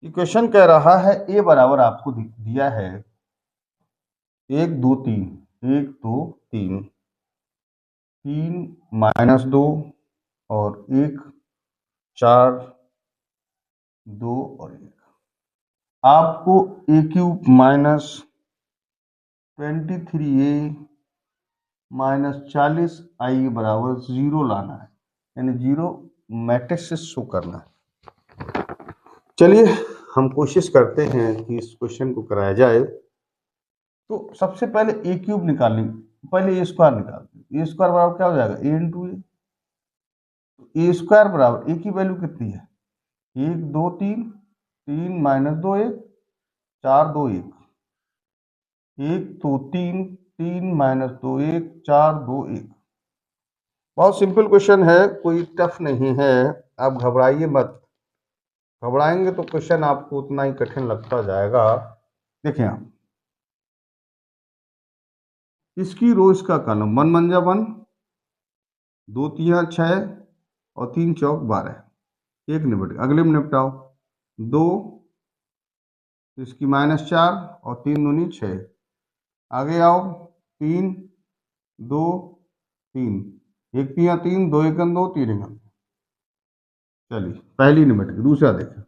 ये क्वेश्चन कह रहा है ए बराबर आपको दिया है 1 2 3 1 2 3 3 -2 और 1 4 2 और 1। आपको A³ -23A -40I बराबर 0 लाना है, यानी 0 मैट्रिक्स से शो करना है। चलिए हम कोशिश करते हैं कि इस क्वेश्चन को कराया जाए। तो सबसे पहले A³ निकालनी, पहले A² निकालते हैं। A² बराबर क्या हो जाएगा, A इंटू A² बराबर A की वैल्यू कितनी है, 1 2 3 3 -2 1 4 2 1 1 2 3 3 -2 1 4 2 1। बहुत सिंपल क्वेश्चन है, कोई टफ नहीं है, आप घबराइए मत। घबराएंगे तो क्वेश्चन आपको उतना ही कठिन लगता जाएगा। देखिए आप, इसकी रो इसका कॉलम 1 1 जा 1, 2 3 6 और 3 चौक 12, एक निपट गया। अगले में निपटाओ, 2 इसकी -4 और 3 दूनी 6। आगे आओ, 3 2 3 1 3 3 2 1 2 3 1। चलिए पहली निपट गई। दूसरा देखें,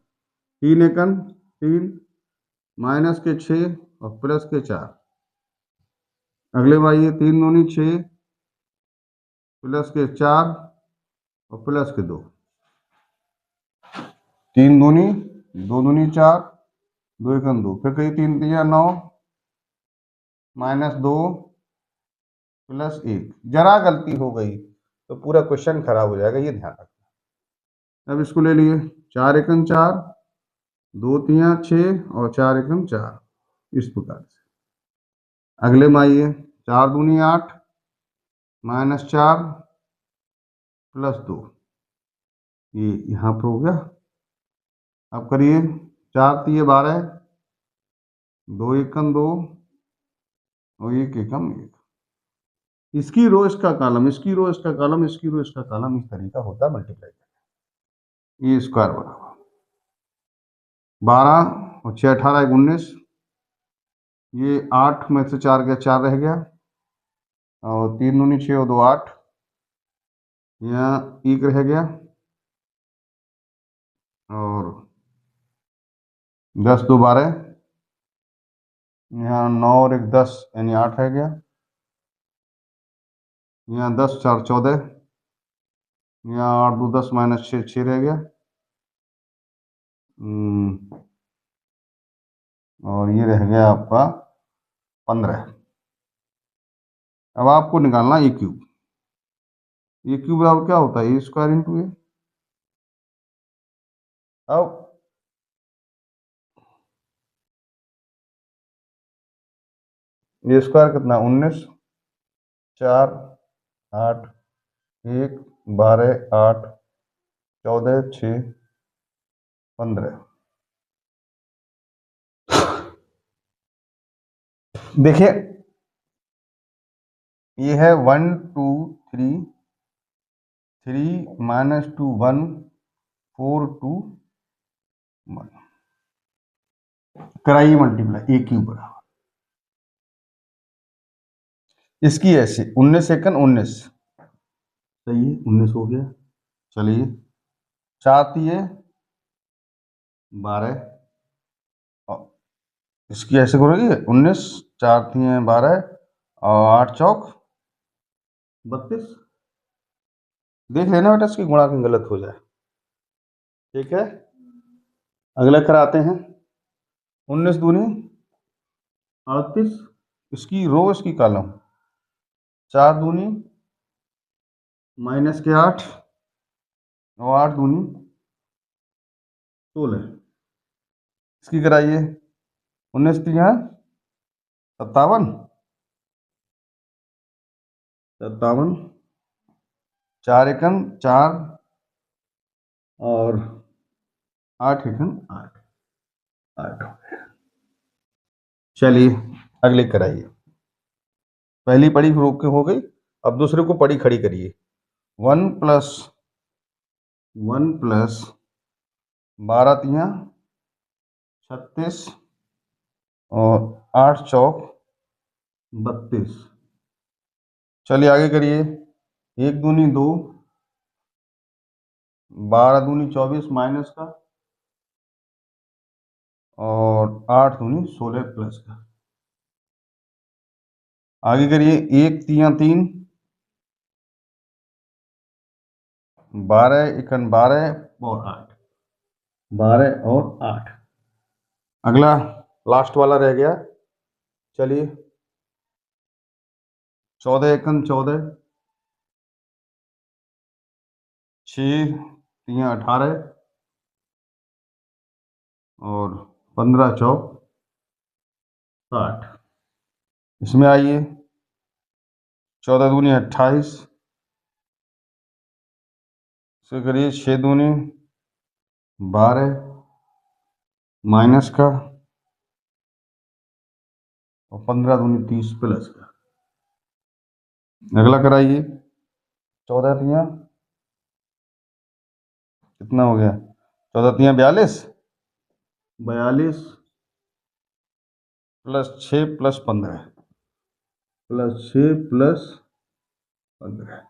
3 1 3 माइनस के 6 और प्लस के 4। अगले में आइए, 3 दूनी 6 प्लस के 4 और प्लस के 2। 3 दूनी 2 दूनी 4 2 1 2, फिर कहिए 3 3 9 -2 प्लस 1। जरा गलती हो गई तो पूरा क्वेश्चन खराब हो जाएगा, ये ध्यान रखना। अब इसको ले लिए, 4 1 4 2 3 6 और 4 1 4, इस प्रकार से। अगले में आइए, 4 दूनी 8 -4 प्लस 2, ये यहाँ पर हो गया। अब करिए 4 तिये 12, 2 एकम 2 और 1 एकम 1। इसकी रो इसका कॉलम, इसकी रो इसका कॉलम, इसकी रो इसका कॉलम, इस तरीका होता है मल्टीप्लाई करना। ये स्क्वायर बराबर 12 और 6 18 19, ये 8 में से 4 गया 4 रह गया, और 3 दूनी 6 और 2 8, यहाँ 1 रह गया, और 10 2 12, यहाँ 9 और 1 10 यानी 8 रह गया, यहाँ 10 4 14, यहाँ 8 2 10 माइनस 6 6 रह गया, और ये रह गया आपका 15। अब आपको निकालना ए क्यूब। ए क्यूब बराबर क्या होता है? ए स्क्वायर इंटू ए। अब ए स्क्वायर कितना? 19 4 8 1 12 8 14 6 15। देखिए ये है 1 2 3 3 माइनस 2 1 4 2 1। कराइए मल्टीप्लाई, ए क्यूब बराबर इसकी ऐसे 19 सेकंड 19, सही है, 19 हो गया। चलिए 4 तिये 12, और इसकी ऐसे करोगे 19 4 तिये 12 और 8 चौक 32। देख लेना बेटा इसकी गुणा कहीं गलत हो जाए। ठीक है, अगला कराते हैं। 19 दूनी 38, इसकी रो इसकी कॉलम, 4 दूनी माइनस के 8 और 8 दूनी 16, इसकी कराइए। 19 तिया 57 57, 4 एकम 4 और 8 एकम 8 8। चलिए अगले कराइए। पहली पड़ी रोक के हो गई, अब दूसरे को पड़ी खड़ी करिए। 1 प्लस 12 तिया 36 और 8 चौक 32। चलिए आगे करिए। 1 दूनी 2, 12 दूनी 24 माइनस का, और 8 दूनी 16 प्लस का। आगे करिए। 1 तिया 3, 12 एकन 12 और 8, 12 और 8। अगला लास्ट वाला रह गया। चलिए 14 एकन 14, 6 तिया 18 और 15 चौक 60। इसमें आइए 14 दूनी 28, इसे करिए 6 दूनी 12 माइनस का, और 15 दूनी 30 प्लस का। अगला कराइए। 14 तिया कितना हो गया? 14 तिया 42, 42 प्लस 6 प्लस 15 प्लस 6 प्लस 15।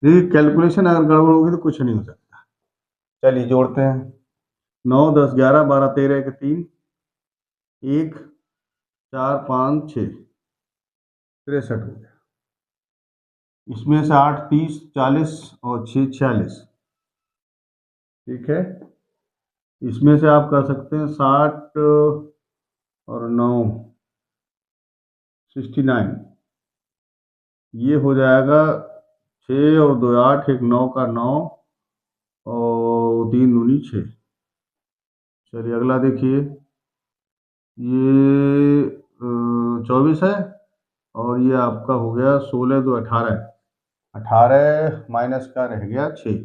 देखिए कैलकुलेशन अगर गड़बड़ होगी तो कुछ नहीं हो सकता। चलिए जोड़ते हैं। 9 10 11 12 13 के 3 1 4 5 6 63 हो गया। इसमें से 8 30 40 और 6 46। ठीक है, इसमें से आप कर सकते हैं 60 और 9 69। ये हो जाएगा 6 और 2 8, 1 9 का 9 और 3 दूनी 6। चलिए अगला देखिए। ये 24 है, और ये आपका हो गया 16 2 18, 18 माइनस का रह गया 6,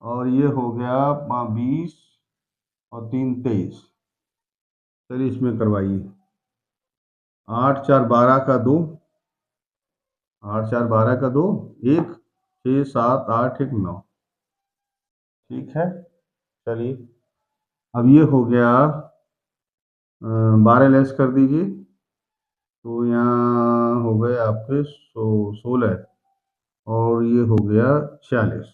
और ये हो गया 20 और 3 23। चलिए इसमें करवाइए। 8 4 12 का 2, 8 4 12 का 2 1, 6 7 8 1 9। ठीक है। चलिए अब ये हो गया, 12 लेस कर दीजिए, तो यहाँ हो गए आपके 16 और ये हो गया 46।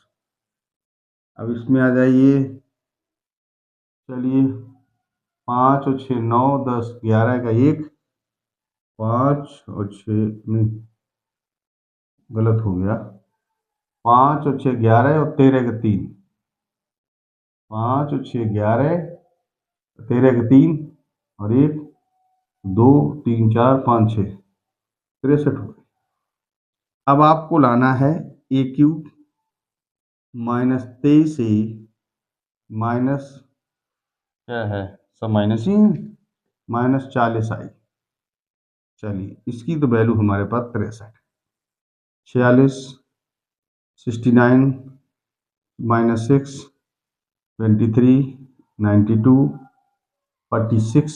अब इसमें आ जाइए। चलिए 5 और 6 9 10 11 का 1, 5 और 6 नहीं, गलत हो गया। 5 और 6 11 और 13 का 3, 5 और 6 11, 13 का 3 और 1 2 3 4 5 6, 63 हो गए। अब आपको लाना है ए क्यूब माइनस 23 माइनस, क्या है सब माइनस ही है, माइनस 40 आई। चलिए इसकी तो वैल्यू हमारे पास 63, 46 69 माइनस 6 23 92 46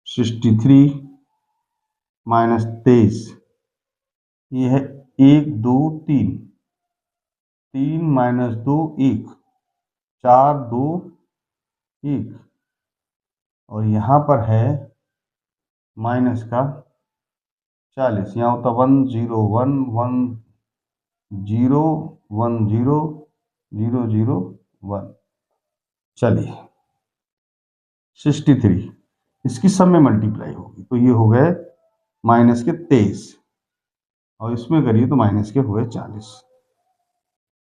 63 माइनस 23, ये है 1 2 3, 3 माइनस 2 1, 4 2 1 और यहाँ पर है माइनस का 40, यहाँ होता 1 0 1 1 0 1 0 0 0 1। चलिए 63 इसकी सब में मल्टीप्लाई होगी तो ये हो गए माइनस के 23 और इसमें करिए तो माइनस के हुए 40।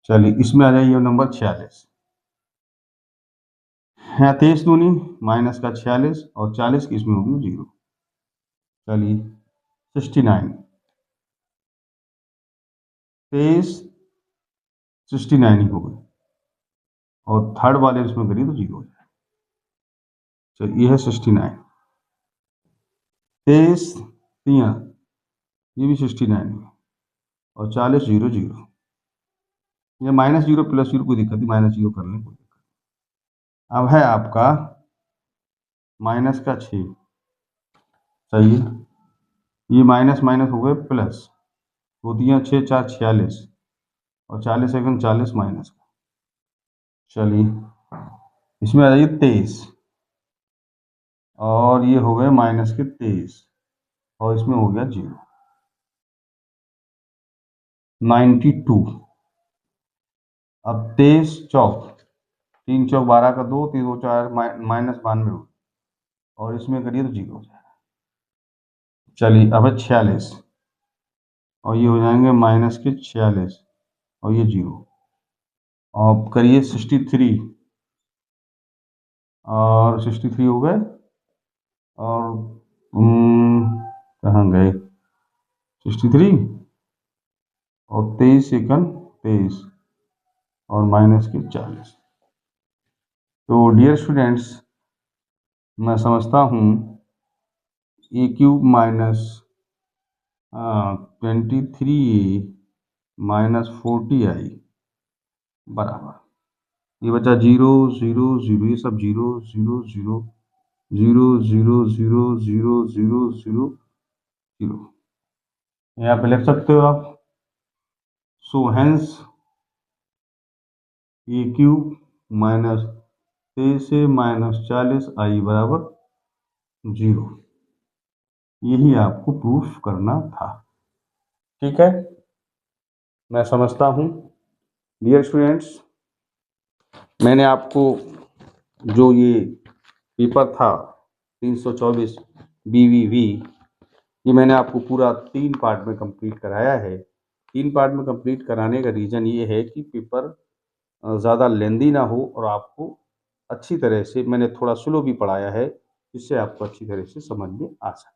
चलिए इसमें आ जाइए नंबर 46, यहाँ 23 दूनी माइनस का 46 और 40 की इसमें होगी 0। चलिए 69, 23 69 ही हो गई और थर्ड वाले इसमें करिए तो 0 हो जाए। चलिए ये है 69, 23 तियाँ ये भी 69 है और 40 0 0, ये माइनस 0 प्लस 0 कोई दिक्कत नहीं, माइनस 0 कर लें कोई दिक्कत। अब है आपका माइनस का 6, सही है, ये माइनस माइनस हो गए प्लस, होती 6 4 46 और 40 सेकंड 40 माइनस का। चलिए इसमें आ जाइए 23 और ये हो गए माइनस के 23 और इसमें हो गया 0 92। अब 23 चौक 3 चौक 12 का 2 3 2 4 माइनस 92 और इसमें करिए तो 0 हो जाएगा। चलिए अब है 46 और ये हो जाएंगे माइनस के 46 और ये 0। अब करिए 63 और 63 हो गए और कहाँ गए 63 और 23 सेकंड 23 और माइनस के 40। तो डियर स्टूडेंट्स मैं समझता हूँ ए क्यूब माइनस 23 माइनस 40 आई बराबर, ये बचा 0 0 0, ये सब 0 0 0 0 0 0 0 0 0 0, यहाँ पे लिख सकते हो आप। So hence A cube minus 23 से माइनस 40 आई बराबर 0, यही आपको प्रूफ करना था। ठीक है, मैं समझता हूँ डियर स्टूडेंट्स मैंने आपको जो ये पेपर था 324 BVV, ये मैंने आपको पूरा 3 पार्ट में कंप्लीट कराया है। 3 पार्ट में कंप्लीट कराने का रीज़न ये है कि पेपर ज़्यादा लेंदी ना हो और आपको अच्छी तरह से, मैंने थोड़ा स्लो भी पढ़ाया है जिससे आपको अच्छी तरह से समझ में आ सके।